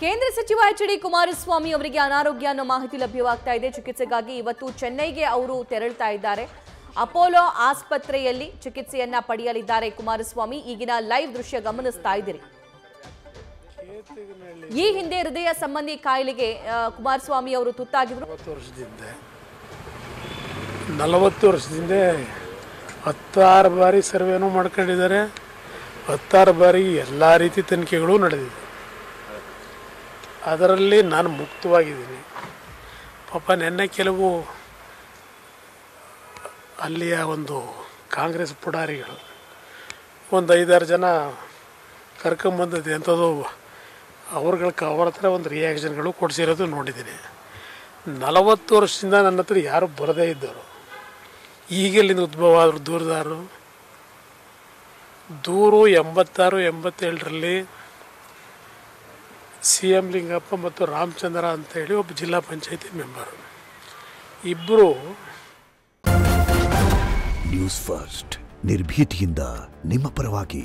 ಕೇಂದ್ರ ಸಚಿವ ಎಚ್.ಡಿ. ಕುಮಾರಸ್ವಾಮಿ ಅವರಿಗೆ ಅನಾರೋಗ್ಯ ಅನ್ನೋ ಮಾಹಿತಿ ಲಭ್ಯವಾಗ್ತಾ ಇದೆ. ಚಿಕಿತ್ಸೆಗಾಗಿ ಇವತ್ತು ಚೆನ್ನೈಗೆ ಅವರು ತೆರಳುತ್ತಾ ಇದ್ದಾರೆ. ಅಪೋಲೋ ಆಸ್ಪತ್ರೆಯಲ್ಲಿ ಚಿಕಿತ್ಸೆಯನ್ನ ಪಡೆಯಲಿದ್ದಾರೆ ಕುಮಾರಸ್ವಾಮಿ. ಈಗಿನ ಲೈವ್ ದೃಶ್ಯ ಗಮನಿಸ್ತಾ ಇದ್ದೀರಿ. ಈ ಹಿಂದೆ ಹೃದಯ ಸಂಬಂಧಿ ಕಾಯಿಲೆಗೆ ಕುಮಾರಸ್ವಾಮಿ ಅವರು ತುತ್ತಾಗಿದ್ರು. 40 ವರ್ಷದಿಂದ 16 ಬಾರಿ ಸರ್ವೆನೂ ಮಾಡ್ಕೊಂಡಿದ್ದಾರೆ. 16 ಬಾರಿ ಎಲ್ಲ ರೀತಿ ತನಿಖೆಗಳು ನಡೆದಿದೆ. ಅದರಲ್ಲಿ ನಾನು ಮುಕ್ತವಾಗಿದ್ದೀನಿ. ಪಾಪ ನೆನ್ನೆ ಕೆಲವು ಅಲ್ಲಿಯ ಒಂದು ಕಾಂಗ್ರೆಸ್ ಪುಡಾರಿಗಳು ಒಂದು 5-6 ಜನ ಕರ್ಕೊಂಬಂದದ್ದು ಎಂಥದ್ದು ಅವ್ರ ಹತ್ರ ಒಂದು ರಿಯಾಕ್ಷನ್ಗಳು ಕೊಡಿಸಿರೋದು ನೋಡಿದ್ದೀನಿ. 40 ವರ್ಷದಿಂದ ನನ್ನ ಹತ್ರ ಯಾರು ಬರದೇ ಇದ್ದರು. ಈಗೆಲ್ಲಿಂದ ಉದ್ಭವ ಆದರು ದೂರದಾರರು. ದೂರು 86-87ರಲ್ಲಿ CM ಲಿಂಗಪ್ಪ ಮತ್ತು ರಾಮಚಂದ್ರ ಅಂತೇಳಿ ಒಬ್ಬ ಜಿಲ್ಲಾ ಪಂಚಾಯತಿ ಮೆಂಬರು ಇಬ್ಬರು. ನ್ಯೂಸ್ ಫಸ್ಟ್ ನಿರ್ಭೀತಿಯಿಂದ ನಿಮ್ಮ ಪರವಾಗಿ.